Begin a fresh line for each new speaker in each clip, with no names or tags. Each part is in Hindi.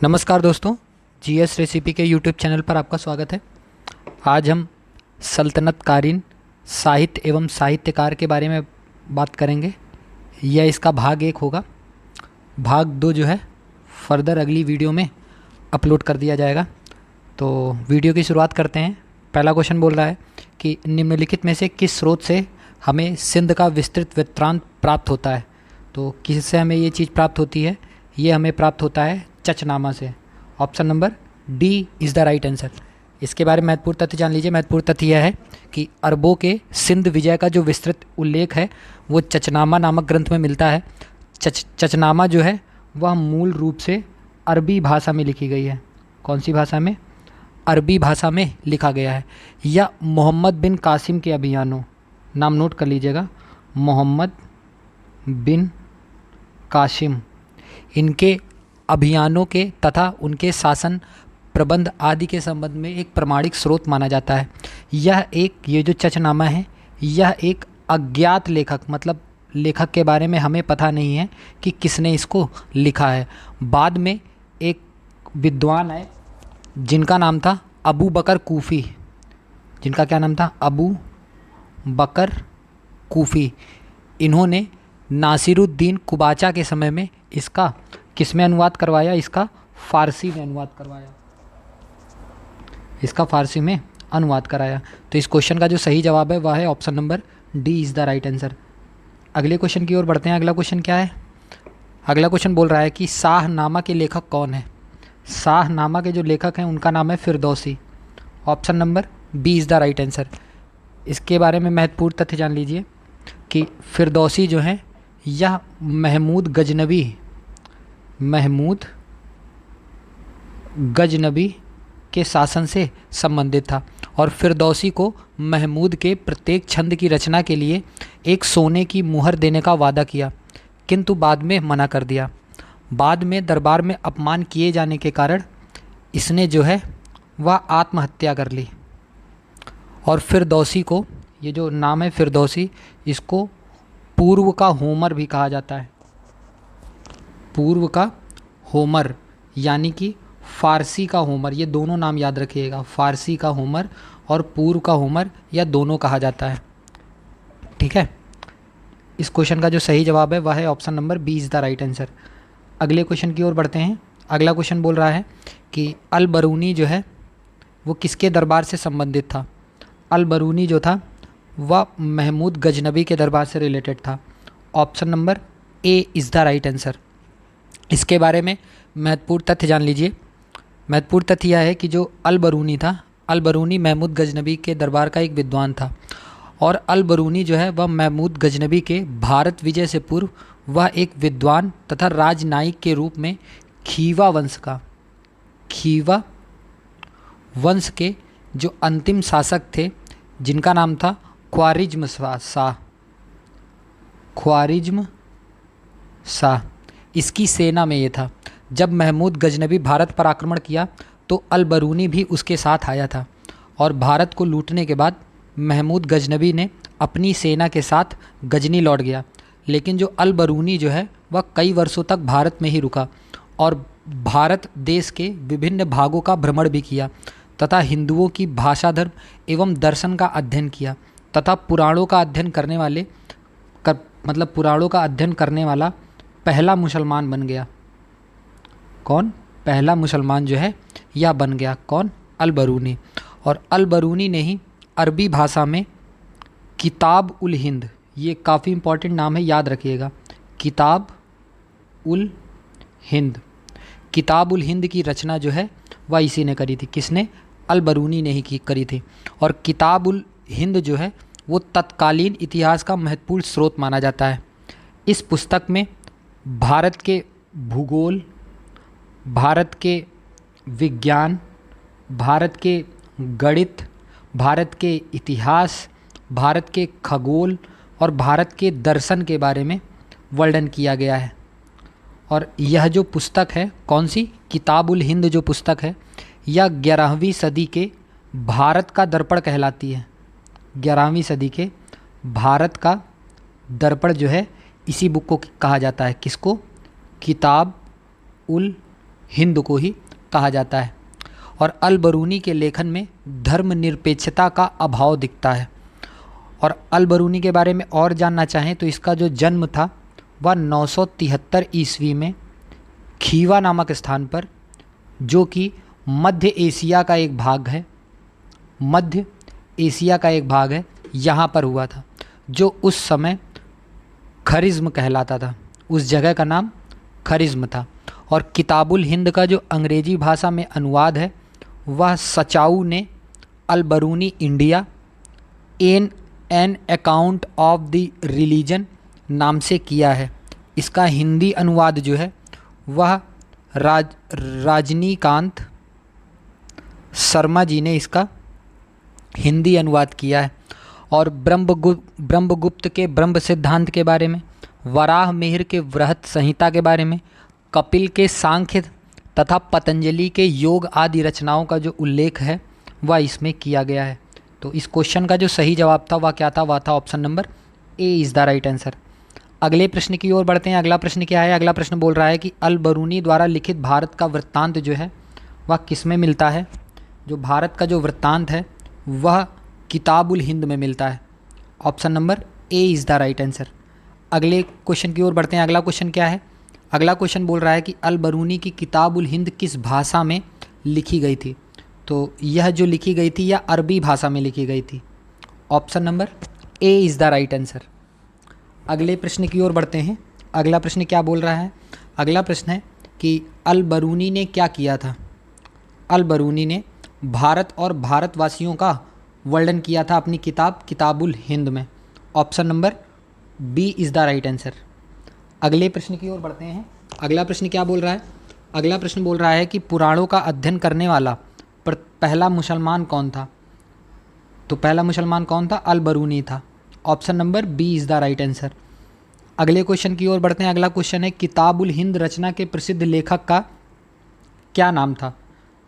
नमस्कार दोस्तों, जीएस रेसिपी के यूट्यूब चैनल पर आपका स्वागत है। आज हम सल्तनतकालीन साहित्य एवं साहित्यकार के बारे में बात करेंगे। यह इसका भाग 1 होगा। भाग 2 जो है फर्दर अगली वीडियो में अपलोड कर दिया जाएगा। तो वीडियो की शुरुआत करते हैं। पहला क्वेश्चन बोल रहा है कि निम्नलिखित में से किस स्रोत से हमें सिंध का विस्तृत वृत्तांत प्राप्त होता है। तो किससे हमें ये चीज़ प्राप्त होती है? ये हमें प्राप्त होता है चचनामा से। Option number D is the right answer. इसके बारे में महत्वपूर्ण तथ्य जान लीजिए। महत्वपूर्ण तथ्य यह है कि अरबों के सिंध विजय का जो विस्तृत उल्लेख है वो चचनामा नामक ग्रंथ में मिलता है। चचनामा जो है वह मूल रूप से अरबी भाषा में लिखी गई है। कौन सी भाषा में? अरबी भाषा में लिखा गया है। यह मोहम्मद बिन कासिम के अभियानों, नाम नोट कर लीजिएगा, मोहम्मद बिन कासिम, इनके अभियानों के तथा उनके शासन प्रबंध आदि के संबंध में एक प्रमाणिक स्रोत माना जाता है। ये जो चचनामा है यह एक अज्ञात लेखक, मतलब लेखक के बारे में हमें पता नहीं है कि किसने इसको लिखा है। बाद में एक विद्वान है जिनका नाम था अबू बकर कूफ़ी। जिनका क्या नाम था? अबू बकर कूफ़ी। इन्होंने नासिरुद्दीन कुबाचा के समय में इसका किस में अनुवाद करवाया? इसका फ़ारसी में अनुवाद करवाया। इसका फ़ारसी में अनुवाद कराया। तो इस क्वेश्चन का जो सही जवाब है वह है option number D is the right answer. अगले क्वेश्चन की ओर बढ़ते हैं। अगला क्वेश्चन क्या है? अगला क्वेश्चन बोल रहा है कि शाहनामा के लेखक कौन है? शाहनामा के जो लेखक हैं उनका नाम है Ferdowsi. Option number B is the right answer. इसके बारे में महत्वपूर्ण तथ्य जान लीजिए कि फिरदौसी जो हैं यह महमूद गजनबी के शासन से संबंधित था और फिरदौसी को महमूद के प्रत्येक छंद की रचना के लिए एक सोने की मुहर देने का वादा किया, किंतु बाद में मना कर दिया। बाद में दरबार में अपमान किए जाने के कारण इसने जो है वह आत्महत्या कर ली। और फिरदौसी को, ये जो नाम है फिरदौसी, इसको पूर्व का होमर भी कहा जाता है। पूर्व का होमर यानी कि फ़ारसी का होमर, ये दोनों नाम याद रखिएगा। फ़ारसी का होमर और पूर्व का होमर, यह दोनों कहा जाता है। ठीक है। इस क्वेश्चन का जो सही जवाब है वह है option number B is the right answer. अगले क्वेश्चन की ओर बढ़ते हैं। अगला क्वेश्चन बोल रहा है कि अल बरूनी जो है वो किसके दरबार से संबंधित था? अल बरूनी जो था वह महमूद गजनबी के दरबार से रिलेटेड था। Option number A is the right answer. इसके बारे में महत्वपूर्ण तथ्य जान लीजिए। महत्वपूर्ण तथ्य यह है कि जो अल बरूनी था, अल बरूनी महमूद गजनबी के दरबार का एक विद्वान था और अल बरूनी जो है वह महमूद गजनबी के भारत विजय से पूर्व वह एक विद्वान तथा राजनायिक के रूप में खीवा वंश के जो अंतिम शासक थे जिनका नाम था ख्वारिज्म शाह, इसकी सेना में ये था। जब महमूद गजनबी भारत पर आक्रमण किया तो अल बरूनी भी उसके साथ आया था और भारत को लूटने के बाद महमूद गजनबी ने अपनी सेना के साथ गजनी लौट गया। लेकिन जो अल बरूनी जो है वह कई वर्षों तक भारत में ही रुका और भारत देश के विभिन्न भागों का भ्रमण भी किया तथा हिंदुओं की भाषा, धर्म एवं दर्शन का अध्ययन किया तथा पुराणों का अध्ययन करने वाला पहला मुसलमान बन गया। कौन? पहला मुसलमान जो है यह बन गया। कौन? अल बरूनी। और अल बरूनी ने ही अरबी भाषा में किताब उल हिंद, ये काफ़ी इम्पोर्टेंट नाम है, याद रखिएगा, किताब उल हिंद की रचना जो है वह इसी ने करी थी। किसने? अल बरूनी ने ही करी थी। और किताब उल हिंद जो है वो तत्कालीन इतिहास का महत्वपूर्ण स्रोत माना जाता है। इस पुस्तक में भारत के भूगोल, भारत के विज्ञान, भारत के गणित, भारत के इतिहास, भारत के खगोल और भारत के दर्शन के बारे में वर्णन किया गया है। और यह जो पुस्तक है, कौन सी? किताब उल हिंद जो पुस्तक है यह 11वीं सदी के भारत का दर्पण कहलाती है। 11वीं सदी के भारत का दर्पण जो है इसी बुक को कहा जाता है। किसको? किताब उल हिंद को ही कहा जाता है। और अल बरूनी के लेखन में धर्मनिरपेक्षता का अभाव दिखता है। और अल बरूनी के बारे में और जानना चाहें तो इसका जो जन्म था वह 973 ईस्वी में खीवा नामक स्थान पर, जो कि मध्य एशिया का एक भाग है, मध्य एशिया का एक भाग है, यहाँ पर हुआ था, जो उस समय खरिज्म कहलाता था। उस जगह का नाम खरिज्म था। और किताबुल हिंद का जो अंग्रेजी भाषा में अनुवाद है वह सचाऊ ने Al Biruni India an account of the religion नाम से किया है। इसका हिंदी अनुवाद जो है वह रजनीकांत शर्मा जी ने इसका हिंदी अनुवाद किया है। और ब्रह्मगुप्त के ब्रह्म सिद्धांत के बारे में, वराह मिहिर के वृहत संहिता के बारे में, कपिल के सांख्य तथा पतंजलि के योग आदि रचनाओं का जो उल्लेख है वह इसमें किया गया है। तो इस क्वेश्चन का जो सही जवाब था वह क्या था? वह था option number A is the right answer. अगले प्रश्न की ओर बढ़ते हैं। अगला प्रश्न क्या है? अगला प्रश्न बोल रहा है कि अल बरूनी द्वारा लिखित भारत का वृत्तांत जो है वह किस में मिलता है? जो भारत का जो वृत्तांत है वह किताबुल हिंद में मिलता है। Option number A is the right answer. अगले क्वेश्चन की ओर बढ़ते हैं। अगला क्वेश्चन क्या है? अगला क्वेश्चन बोल रहा है कि अल बरूनी की किताबुल हिंद किस भाषा में लिखी गई थी? तो यह जो लिखी गई थी यह अरबी भाषा में लिखी गई थी। Option number A is the right answer. अगले प्रश्न की ओर बढ़ते हैं। अगला प्रश्न क्या बोल रहा है? अगला प्रश्न है कि अल बरूनी ने क्या किया था? अल बरूनी ने भारत और भारतवासियों का वर्णन किया था अपनी किताब किताबुल हिंद में। Option number B is the right answer. अगले प्रश्न की ओर बढ़ते हैं। अगला प्रश्न क्या बोल रहा है? अगला प्रश्न बोल रहा है कि पुराणों का अध्ययन करने वाला पहला मुसलमान कौन था? तो पहला मुसलमान कौन था? अल बरूनी था। Option number B is the right answer. अगले क्वेश्चन की ओर बढ़ते हैं। अगला क्वेश्चन है किताबुल हिंद रचना के प्रसिद्ध लेखक का क्या नाम था?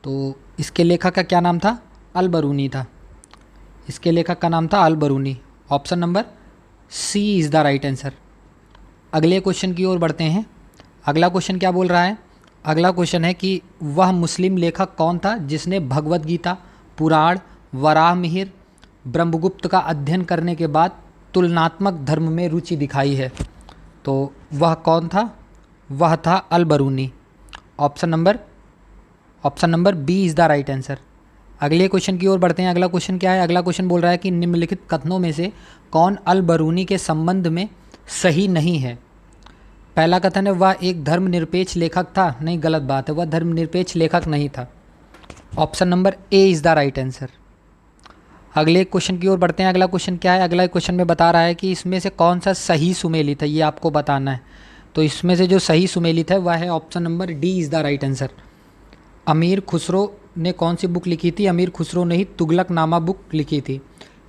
तो इसके लेखक का क्या नाम था? अल बरूनी था। इसके लेखक का नाम था Al Biruni. Option number C is the right answer. अगले क्वेश्चन की ओर बढ़ते हैं। अगला क्वेश्चन क्या बोल रहा है? अगला क्वेश्चन है कि वह मुस्लिम लेखक कौन था जिसने भगवत गीता, पुराण, वराह मिहिर, ब्रह्मगुप्त का अध्ययन करने के बाद तुलनात्मक धर्म में रुचि दिखाई है? तो वह कौन था? वह था Al Biruni. Option number B is the right answer. अगले क्वेश्चन की ओर बढ़ते हैं। अगला क्वेश्चन क्या है? अगला क्वेश्चन बोल रहा है कि निम्नलिखित कथनों में से कौन अल बरूनी के संबंध में सही नहीं है? पहला कथन है वह एक धर्मनिरपेक्ष लेखक था। नहीं, गलत बात है, वह धर्मनिरपेक्ष लेखक नहीं था। Option number A is the right answer. अगले क्वेश्चन की ओर बढ़ते हैं। अगला क्वेश्चन क्या है? अगला क्वेश्चन में बता रहा है कि इसमें से कौन सा सही सुमेलित है, ये आपको बताना है। तो इसमें से जो सही सुमेलित है वह है option number D is the right answer. अमीर खुसरो ने कौन सी बुक लिखी थी? अमीर खुसरो ने ही तुगलकनामा बुक लिखी थी।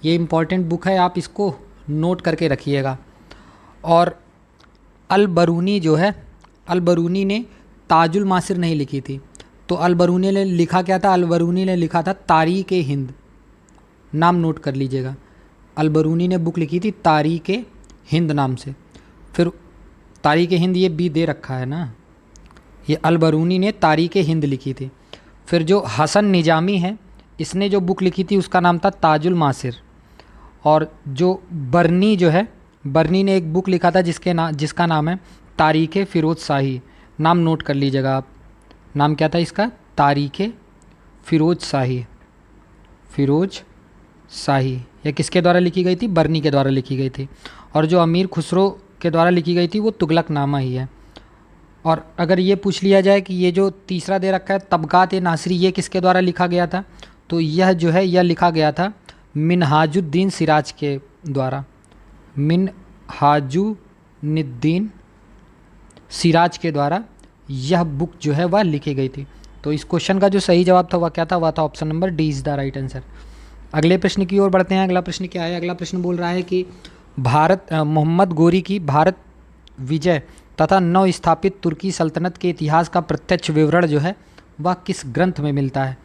ये इंपॉर्टेंट बुक है, आप इसको नोट करके रखिएगा। और अल बरूनी जो है, अल बरूनी ने ताजुल मासिर नहीं लिखी थी। तो अल बरूनी ने लिखा क्या था? अल बरूनी ने लिखा था तारीख़ हिंद। नाम नोट कर लीजिएगा। अल बरूनी ने बुक लिखी थी तारीख़ हिंद नाम से। फिर तारीख़ हिंद ये बी दे रखा है ना, ये अल बरूनी ने तारीख़ हिंद लिखी थी। फिर जो हसन निजामी है इसने जो बुक लिखी थी उसका नाम था ताजुल मासिर। और जो बर्नी जो है, बर्नी ने एक बुक लिखा था जिसका नाम है तारीख़ फ़िरोज़ शाही। नाम नोट कर लीजिएगा आप। नाम क्या था इसका? तारीख़ फ़िरोज़ शाही। फ़िरोज़ शाही यह किसके द्वारा लिखी गई थी? बर्नी के द्वारा लिखी गई थी। और जो अमीर खुसरो के द्वारा लिखी गई थी वो तुगलकनामा ही है। और अगर ये पूछ लिया जाए कि ये जो तीसरा दे रखा है तबकात-ए-नासिरी, ये किसके द्वारा लिखा गया था? तो यह जो है यह लिखा गया था मिनहाजुद्दीन सिराज के द्वारा। मिनहाजुद्दीन सिराज के द्वारा यह बुक जो है वह लिखी गई थी। तो इस क्वेश्चन का जो सही जवाब था वह क्या था? वह था option number D is the right answer. अगले प्रश्न की ओर बढ़ते हैं। अगला प्रश्न क्या है? अगला प्रश्न बोल रहा है कि मोहम्मद गोरी की भारत विजय तथा नव स्थापित तुर्की सल्तनत के इतिहास का प्रत्यक्ष विवरण जो है वह किस ग्रंथ में मिलता है?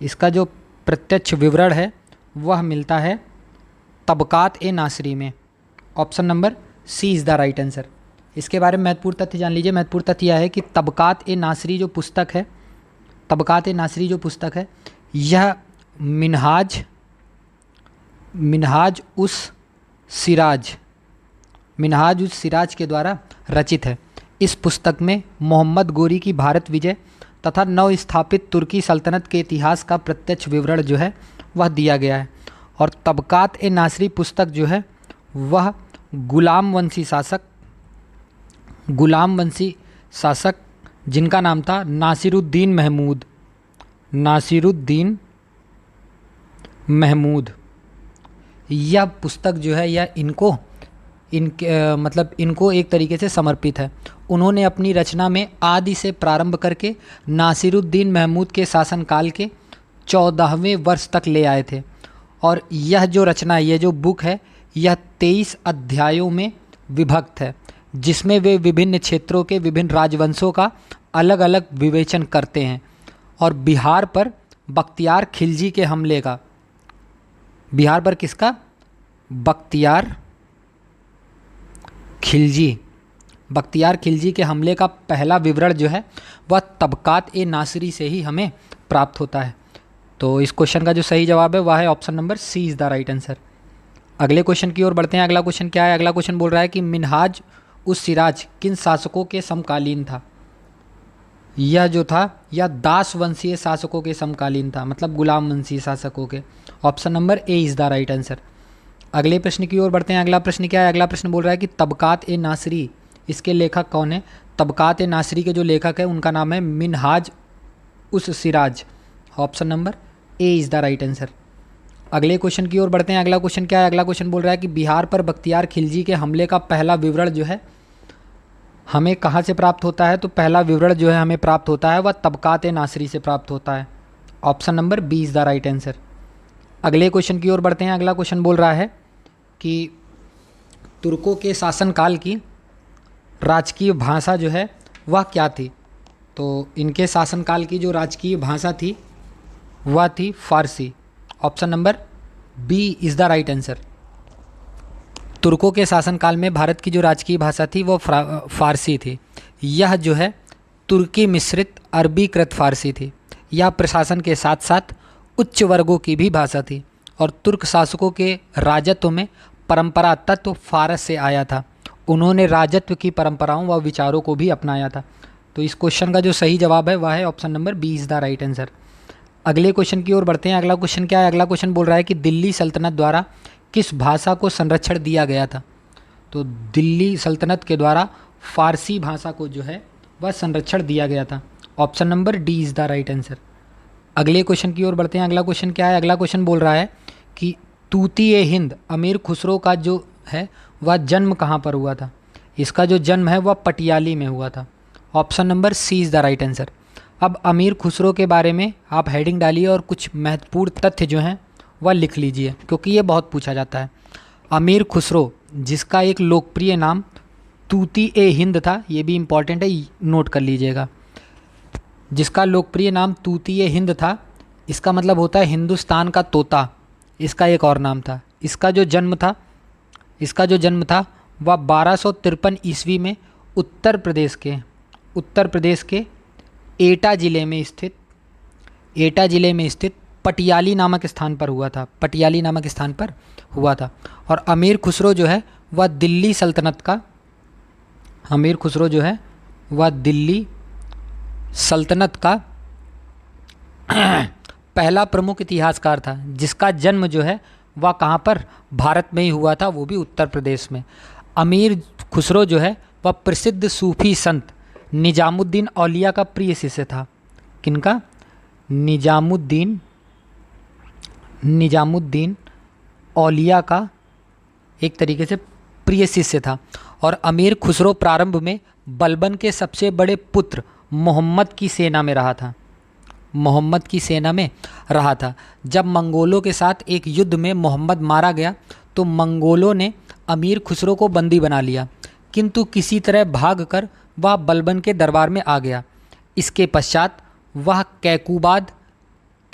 इसका जो प्रत्यक्ष विवरण है वह मिलता है तबकात-ए-नासिरी में। Option number C is the right answer. इसके बारे में महत्वपूर्ण तथ्य जान लीजिए। महत्वपूर्ण तथ्य यह है कि तबकात ए नासरी जो पुस्तक है, तबकात ए नासरी जो पुस्तक है, यह मिनहाज उस सिराज के द्वारा रचित है। इस पुस्तक में मोहम्मद गोरी की भारत विजय तथा नव स्थापित तुर्की सल्तनत के इतिहास का प्रत्यक्ष विवरण जो है वह दिया गया है। और तबकात ए नासरी पुस्तक जो है वह गुलाम वंशी शासक जिनका नाम था नासिरुद्दीन महमूद, यह पुस्तक जो है यह इनको एक तरीके से समर्पित है। उन्होंने अपनी रचना में आदि से प्रारंभ करके नासिरुद्दीन महमूद के शासनकाल के 14वें वर्ष तक ले आए थे। और यह जो रचना, यह जो बुक है, यह 23 अध्यायों में विभक्त है, जिसमें वे विभिन्न क्षेत्रों के विभिन्न राजवंशों का अलग अलग विवेचन करते हैं। और बिहार पर बख्तियार खिलजी के हमले का, बिहार पर किसका? बख्तियार खिलजी के हमले का पहला विवरण जो है वह तबकात ए नासरी से ही हमें प्राप्त होता है। तो इस क्वेश्चन का जो सही जवाब है वह है option number C is the right answer. अगले क्वेश्चन की ओर बढ़ते हैं। अगला क्वेश्चन क्या है? अगला क्वेश्चन बोल रहा है कि मिनहाज उस सिराज किन शासकों के समकालीन था? यह जो था यह दास वंशीय शासकों के समकालीन था, मतलब गुलाम वंशीय शासकों के। Option number A is the right answer. अगले प्रश्न की ओर बढ़ते हैं। अगला प्रश्न क्या है? अगला प्रश्न बोल रहा है कि तबकात ए नासरी, इसके लेखक कौन है? तबकात ए नासरी के जो लेखक है उनका नाम है मिनहाज उस Siraj. Option number A is the right answer. अगले क्वेश्चन की ओर बढ़ते हैं। अगला क्वेश्चन क्या है? अगला क्वेश्चन बोल रहा है कि बिहार पर बख्तियार खिलजी के हमले का पहला विवरण जो है हमें कहाँ से प्राप्त होता है? तो पहला विवरण जो है हमें प्राप्त होता है वह तबकात ए नासरी से प्राप्त होता है। Option number B is the right answer. अगले क्वेश्चन की ओर बढ़ते हैं। अगला क्वेश्चन बोल रहा है कि तुर्कों के शासनकाल की राजकीय भाषा जो है वह क्या थी? तो इनके शासनकाल की जो राजकीय भाषा थी वह थी फारसी। Option number B is the right answer. तुर्कों के शासनकाल में भारत की जो राजकीय भाषा थी वो फारसी थी। यह जो है तुर्की मिश्रित अरबीकृत फारसी थी। यह प्रशासन के साथ साथ उच्च वर्गों की भी भाषा थी और तुर्क शासकों के राजत्व में परंपरा तत्व फारस से आया था। उन्होंने राजत्व की परंपराओं व विचारों को भी अपनाया था। तो इस क्वेश्चन का जो सही जवाब है वह है option number B is the right answer. अगले क्वेश्चन की ओर बढ़ते हैं। अगला क्वेश्चन क्या है? अगला क्वेश्चन बोल रहा है कि दिल्ली सल्तनत द्वारा किस भाषा को संरक्षण दिया गया था? तो दिल्ली सल्तनत के द्वारा फारसी भाषा को जो है वह संरक्षण दिया गया था। Option number D is the right answer. अगले क्वेश्चन की ओर बढ़ते हैं। अगला क्वेश्चन क्या है? अगला क्वेश्चन बोल रहा है कि तूती ए हिंद अमीर खुसरो का जो है वह जन्म कहाँ पर हुआ था? इसका जो जन्म है वह पटियाली में हुआ था। Option number C is the right answer. अब अमीर खुसरो के बारे में आप हेडिंग डालिए और कुछ महत्वपूर्ण तथ्य जो हैं वह लिख लीजिए, क्योंकि ये बहुत पूछा जाता है। अमीर खुसरो, जिसका एक लोकप्रिय नाम तूती ए हिंद था, ये भी इम्पॉर्टेंट है, नोट कर लीजिएगा। जिसका लोकप्रिय नाम तूती ए हिंद था, इसका मतलब होता है हिंदुस्तान का तोता, इसका एक और नाम था। इसका जो जन्म था वह 1253 ईस्वी में उत्तर प्रदेश के एटा ज़िले में स्थित पटियाली नामक स्थान पर हुआ था। और अमीर खुसरो जो है वह दिल्ली सल्तनत का पहला प्रमुख इतिहासकार था, जिसका जन्म जो है वह कहाँ पर? भारत में ही हुआ था, वो भी उत्तर प्रदेश में। अमीर खुसरो जो है वह प्रसिद्ध सूफी संत निजामुद्दीन औलिया का प्रिय शिष्य था। किनका? निजामुद्दीन औलिया का एक तरीके से प्रिय शिष्य था। और अमीर खुसरो प्रारंभ में बलबन के सबसे बड़े पुत्र मोहम्मद की सेना में रहा था। जब मंगोलों के साथ एक युद्ध में मोहम्मद मारा गया तो मंगोलों ने अमीर खुसरो को बंदी बना लिया, किंतु किसी तरह भागकर वह बलबन के दरबार में आ गया। इसके पश्चात वह कैकुबाद,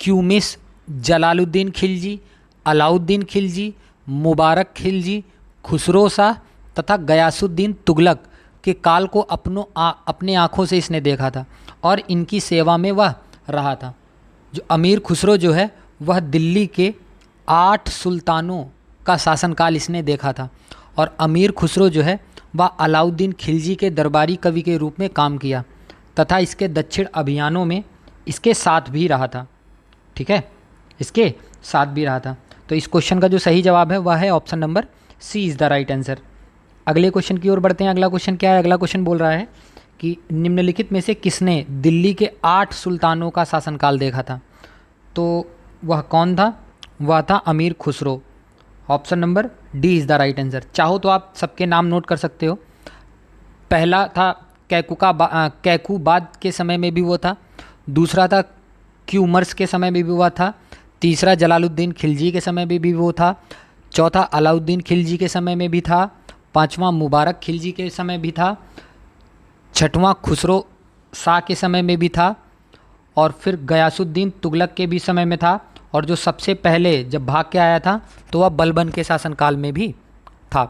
क्यूमिस, जलालुद्दीन खिलजी, अलाउद्दीन खिलजी, मुबारक खिलजी, खुसरो शाह तथा गयासुद्दीन तुगलक के काल को अपने आँखों से इसने देखा था और इनकी सेवा में वह रहा था। जो अमीर खुसरो जो है वह दिल्ली के 8 सुल्तानों का शासनकाल इसने देखा था और अमीर खुसरो जो है वह अलाउद्दीन खिलजी के दरबारी कवि के रूप में काम किया तथा इसके दक्षिण अभियानों में इसके साथ भी रहा था। ठीक है, इसके साथ भी रहा था। तो इस क्वेश्चन का जो सही जवाब है वह है option number C is the right answer. अगले क्वेश्चन की ओर बढ़ते हैं। अगला क्वेश्चन क्या है? अगला क्वेश्चन बोल रहा है कि निम्नलिखित में से किसने दिल्ली के 8 सुल्तानों का शासनकाल देखा था? तो वह कौन था? वह था Amir Khusrau. Option number D is the right answer. चाहो तो आप सबके नाम नोट कर सकते हो। पहला था कैकुबाद के समय में भी वो था, दूसरा था क्यूमर्स के समय में भी वो था, तीसरा जलालुद्दीन खिलजी के समय में भी वो था, चौथा अलाउद्दीन खिलजी के समय में भी था, पांचवा मुबारक खिलजी के समय भी था, छठवां खुसरो शाह के समय में भी था और फिर गयासुद्दीन तुगलक के भी समय में था और जो सबसे पहले जब भाग के आया था तो वह बलबन के शासनकाल में भी था।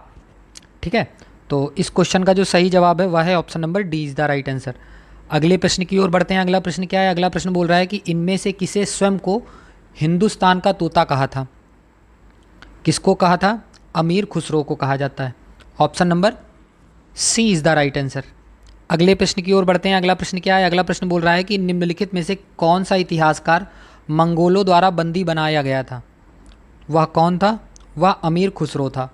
ठीक है, तो इस क्वेश्चन का जो सही जवाब है वह है option number D is the right answer. अगले प्रश्न की ओर बढ़ते हैं। अगला प्रश्न क्या है? अगला प्रश्न बोल रहा है कि इनमें से किसे स्वयं को हिंदुस्तान का तोता कहा था? किसको कहा था? अमीर खुसरो को कहा जाता है। Option number C is the right answer. अगले प्रश्न की ओर बढ़ते हैं। अगला प्रश्न क्या है? अगला प्रश्न बोल रहा है कि निम्नलिखित में से कौन सा इतिहासकार मंगोलों द्वारा बंदी बनाया गया था? वह कौन था? वह अमीर खुसरो था।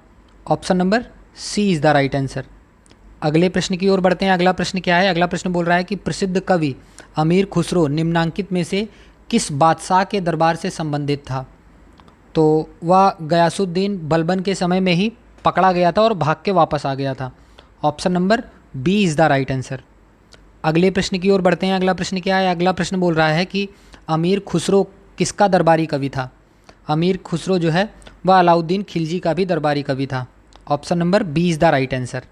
Option number C is the right answer. अगले प्रश्न की ओर बढ़ते हैं। अगला प्रश्न क्या है? अगला प्रश्न बोल रहा है कि प्रसिद्ध कवि अमीर खुसरो निम्नांकित में से किस बादशाह के दरबार से संबंधित था? तो वह गयासुद्दीन बलबन के समय में ही पकड़ा गया था और भाग के वापस आ गया था। Option number B is the right answer. अगले प्रश्न की ओर बढ़ते हैं। अगला प्रश्न क्या है? अगला प्रश्न बोल रहा है कि अमीर खुसरो किसका दरबारी कवि था? अमीर खुसरो जो है वह अलाउद्दीन खिलजी का भी दरबारी कवि था। Option number B is the right answer.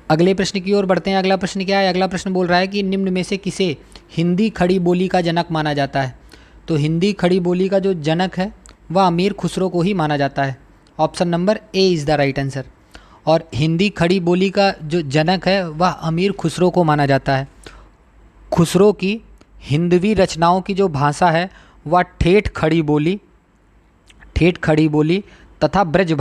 अगले प्रश्न की ओर बढ़ते हैं। अगला प्रश्न क्या है? अगला प्रश्न बोल रहा है कि निम्न में से किसे हिंदी खड़ी बोली का जनक माना जाता है? तो हिंदी खड़ी बोली का जो जनक है वह अमीर खुसरो को ही माना जाता है। Option number A is the right answer. और हिंदी खड़ी बोली का जो जनक है वह अमीर खुसरो को माना जाता है। खुसरो की हिंदवी रचनाओं की जो भाषा है वह ठेठ खड़ी बोली तथा ब्रज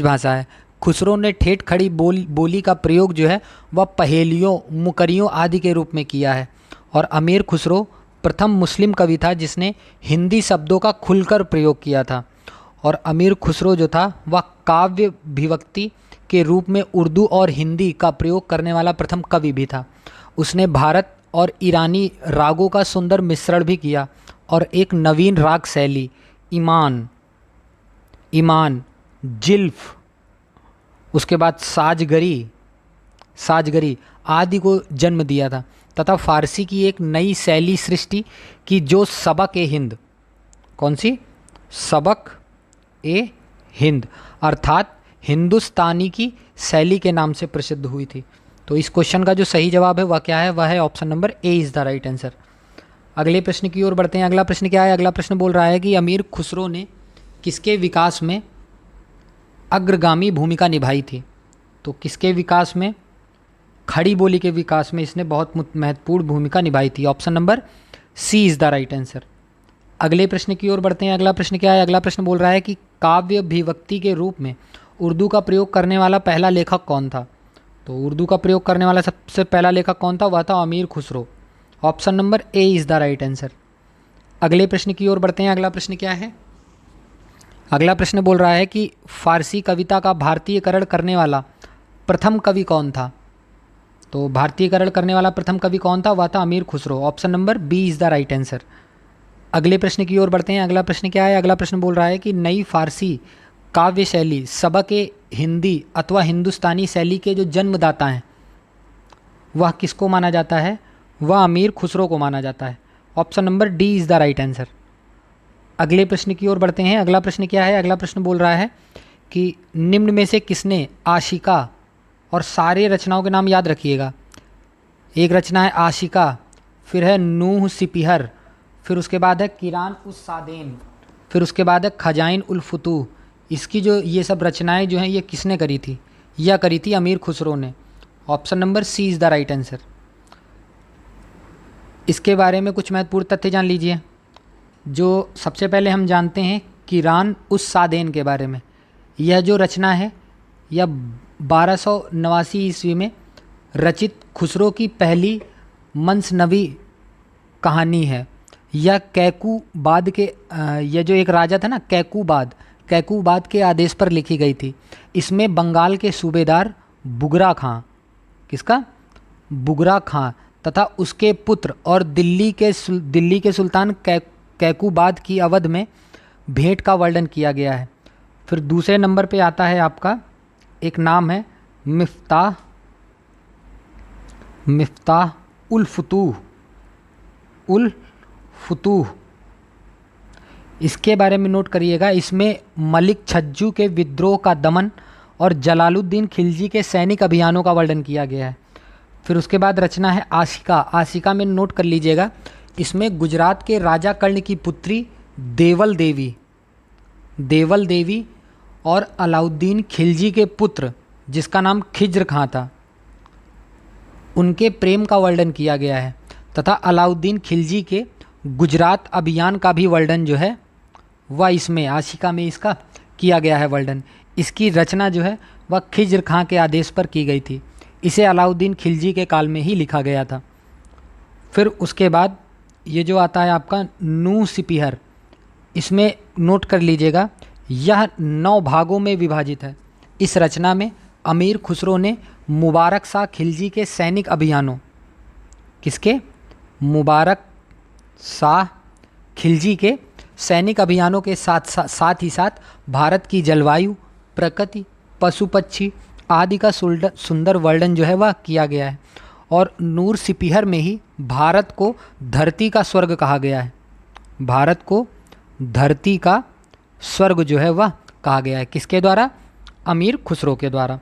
भाषा है। खुसरो ने ठेठ खड़ी बोली का प्रयोग जो है वह पहेलियों, मुकरियों आदि के रूप में किया है और अमीर खुसरो प्रथम मुस्लिम कवि था जिसने हिंदी शब्दों का खुलकर प्रयोग किया था। और अमीर खुसरो जो था वह काव्य विभक्ति के रूप में उर्दू और हिंदी का प्रयोग करने वाला प्रथम कवि भी था। उसने भारत और ईरानी रागों का सुंदर मिश्रण भी किया और एक नवीन राग शैली ईमान, जिल्फ, उसके बाद साजगरी आदि को जन्म दिया था तथा फारसी की एक नई शैली सृष्टि की जो सबक ए हिंद, कौन सी? सबक ए हिंद अर्थात हिंदुस्तानी की शैली के नाम से प्रसिद्ध हुई थी। तो इस क्वेश्चन का जो सही जवाब है वह क्या है? वह है option number A is the right answer. अगले प्रश्न की ओर बढ़ते हैं। अगला प्रश्न क्या है? अगला प्रश्न बोल रहा है कि अमीर खुसरो ने किसके विकास में अग्रगामी भूमिका निभाई थी? तो किसके विकास में? खड़ी बोली के विकास में इसने बहुत महत्वपूर्ण भूमिका निभाई थी। Option number C is the right answer. अगले प्रश्न की ओर बढ़ते हैं। अगला प्रश्न क्या है? अगला प्रश्न बोल रहा है कि काव्य विभक्ति के रूप में उर्दू का प्रयोग करने वाला पहला लेखक कौन था? तो उर्दू का प्रयोग करने वाला सबसे पहला लेखक कौन था? वह था Amir Khusrau. Option number A is the right answer. अगले प्रश्न की ओर बढ़ते हैं। अगला प्रश्न क्या है? अगला प्रश्न बोल रहा है कि फारसी कविता का भारतीयकरण करने वाला प्रथम कवि कौन था? तो भारतीयकरण करने वाला प्रथम कवि कौन था? वह था Amir Khusrau. Option number B is the right answer. अगले प्रश्न की ओर बढ़ते हैं। अगला प्रश्न क्या है? अगला प्रश्न बोल रहा है कि नई फारसी काव्य शैली सबक ए हिंदी अथवा हिंदुस्तानी शैली के जो जन्मदाता हैं वह किसको माना जाता है? वह अमीर खुसरो को माना जाता है। Option number D is the right answer. अगले प्रश्न की ओर बढ़ते हैं। अगला प्रश्न क्या है? अगला प्रश्न बोल रहा है कि निम्न में से किसने आशिका, और सारे रचनाओं के नाम याद रखिएगा, एक रचना है आशिका, फिर है नूह सिपिहर, फिर उसके बाद है किरान उस सादेन, फिर उसके बाद है खजाइन उल फुतूह, इसकी जो ये सब रचनाएं जो हैं ये किसने करी थी? यह करी थी अमीर खुसरो ने। Option number C is the right answer. इसके बारे में कुछ महत्वपूर्ण तथ्य जान लीजिए। जो सबसे पहले हम जानते हैं किरान उस सादेन के बारे में। यह जो रचना है यह 1289 ईस्वी में रचित खुसरो की पहली मंसनवी कहानी है। यह कैकूबाद के यह जो एक राजा था ना कैकूबाद के आदेश पर लिखी गई थी। इसमें बंगाल के सूबेदार बुगरा खां, किसका? बुगरा खां तथा उसके पुत्र और दिल्ली के सुल्तान कैकूबाद की अवध में भेंट का वर्णन किया गया है। फिर दूसरे नंबर पे आता है आपका एक नाम है मिफ्ताह उल फुतूह। इसके बारे में नोट करिएगा। इसमें मलिक छज्जू के विद्रोह का दमन और जलालुद्दीन खिलजी के सैनिक अभियानों का वर्णन किया गया है। फिर उसके बाद रचना है आशिका में नोट कर लीजिएगा। इसमें गुजरात के राजा कर्ण की पुत्री देवल देवी और अलाउद्दीन खिलजी के पुत्र जिसका नाम खिज्र खां था, उनके प्रेम का वर्णन किया गया है तथा अलाउद्दीन खिलजी के गुजरात अभियान का भी वर्णन जो है वह इसमें आशिका में इसका किया गया है वर्णन। इसकी रचना जो है वह खिज्र खां के आदेश पर की गई थी। इसे अलाउद्दीन खिलजी के काल में ही लिखा गया था। फिर उसके बाद ये जो आता है आपका नू सिपिहर, इसमें नोट कर लीजिएगा यह 9 भागों में विभाजित है। इस रचना में अमीर खुसरो ने मुबारक शाह खिलजी के सैनिक अभियानों, किसके? मुबारक शाह खिलजी के सैनिक अभियानों के साथ ही साथ भारत की जलवायु, प्रकृति, पशु पक्षी आदि का सुंदर वर्णन जो है वह किया गया है। और नूर सिपिहर में ही भारत को धरती का स्वर्ग कहा गया है। भारत को धरती का स्वर्ग जो है वह कहा गया है। किसके द्वारा? अमीर खुसरो के द्वारा।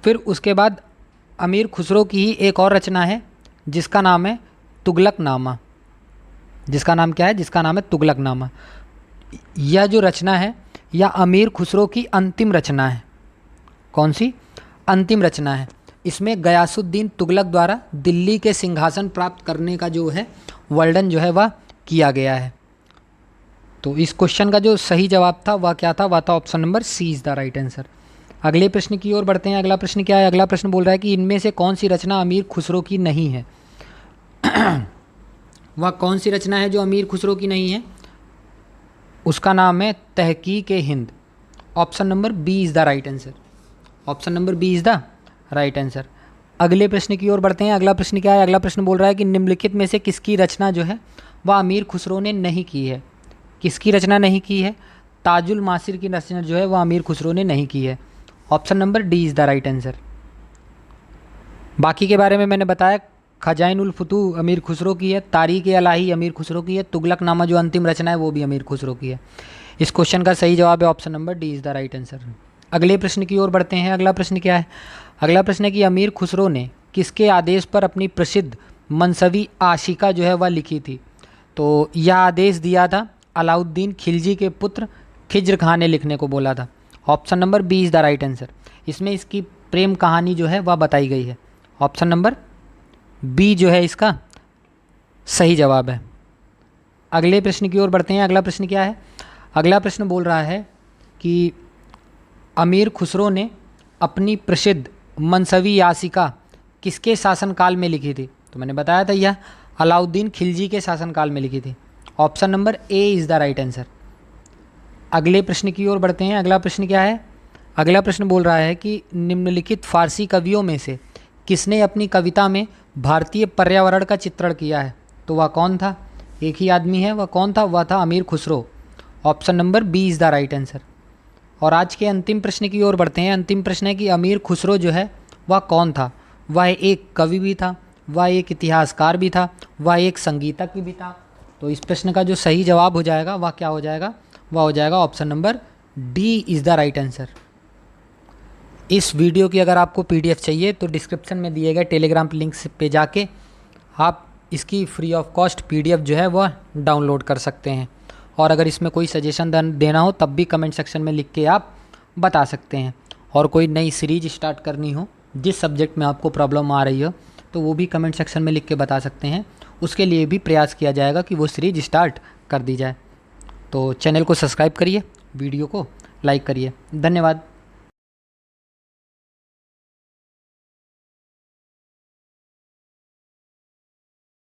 फिर उसके बाद अमीर खुसरो की ही एक और रचना है जिसका नाम है तुगलकनामा। जिसका नाम क्या है? जिसका नाम है तुगलकनामा। यह जो रचना है यह अमीर खुसरो की अंतिम रचना है। कौन सी? अंतिम रचना है। इसमें गयासुद्दीन तुगलक द्वारा दिल्ली के सिंहासन प्राप्त करने का जो है वर्णन जो है वह किया गया है। तो इस क्वेश्चन का जो सही जवाब था वह क्या था? वह था option number C is the right answer. अगले प्रश्न की ओर बढ़ते हैं। अगला प्रश्न क्या है? अगला प्रश्न बोल रहा है कि इनमें से कौन सी रचना अमीर खुसरो की नहीं है? वह कौन सी रचना है जो अमीर खुसरो की नहीं है? उसका नाम है Tahqiq-e-Hind. Option number B is the right answer. Option number B is the right answer. अगले प्रश्न की ओर बढ़ते हैं। अगला प्रश्न क्या है? अगला प्रश्न बोल रहा है कि निम्नलिखित में से किसकी रचना जो है वह अमीर खुसरो ने नहीं की है? किसकी रचना नहीं की है? ताजुल मासिर की रचना जो है वह अमीर खुसरो ने नहीं की है। Option number D is the right answer. बाकी के बारे में मैंने बताया। खजाइनुल फुतूह अमीर खुसरो की है, तारीख-ए-इलाही अमीर खुसरो की है, तुगलकनामा जो अंतिम रचना है वो भी अमीर खुसरो की है। इस क्वेश्चन का सही जवाब है option number D is the right answer. अगले प्रश्न की ओर बढ़ते हैं। अगला प्रश्न क्या है? अगला प्रश्न है कि अमीर खुसरो ने किसके आदेश पर अपनी प्रसिद्ध मनसवी आशिका जो है वह लिखी थी? तो यह आदेश दिया था अलाउद्दीन खिलजी के पुत्र खिज्र खां ने लिखने को बोला था। Option number B is the right answer. इसमें इसकी प्रेम कहानी जो है वह बताई गई है। ऑप्शन नंबर बी जो है इसका सही जवाब है। अगले प्रश्न की ओर बढ़ते हैं। अगला प्रश्न क्या है? अगला प्रश्न बोल रहा है कि अमीर खुसरो ने अपनी प्रसिद्ध मनसवी यासिका किसके शासनकाल में लिखी थी? तो मैंने बताया था यह अलाउद्दीन खिलजी के शासनकाल में लिखी थी। Option number A is the right answer. अगले प्रश्न की ओर बढ़ते हैं। अगला प्रश्न क्या है? अगला प्रश्न बोल रहा है कि निम्नलिखित फारसी कवियों में से किसने अपनी कविता में भारतीय पर्यावरण का चित्रण किया है? तो वह कौन था? एक ही आदमी है, वह कौन था? वह था Amir Khusrau. Option number B is the right answer. और आज के अंतिम प्रश्न की ओर बढ़ते हैं। अंतिम प्रश्न है कि अमीर खुसरो जो है वह कौन था? वह एक कवि भी था, वह एक इतिहासकार भी था, वह एक संगीतज्ञ भी था। तो इस प्रश्न का जो सही जवाब हो जाएगा वह क्या हो जाएगा? वह हो जाएगा option number D is the right answer. इस वीडियो की अगर आपको पीडीएफ चाहिए तो डिस्क्रिप्शन में दिए गए टेलीग्राम लिंक पे जाके आप इसकी फ्री ऑफ कॉस्ट पीडीएफ जो है वह डाउनलोड कर सकते हैं। और अगर इसमें कोई सजेशन देना हो तब भी कमेंट सेक्शन में लिख के आप बता सकते हैं। और कोई नई सीरीज स्टार्ट करनी हो जिस सब्जेक्ट में आपको प्रॉब्लम आ रही हो तो वो भी कमेंट सेक्शन में लिख के बता सकते हैं। उसके लिए भी प्रयास किया जाएगा कि वो सीरीज स्टार्ट कर दी जाए। तो चैनल को सब्सक्राइब करिए, वीडियो को लाइक करिए। धन्यवाद।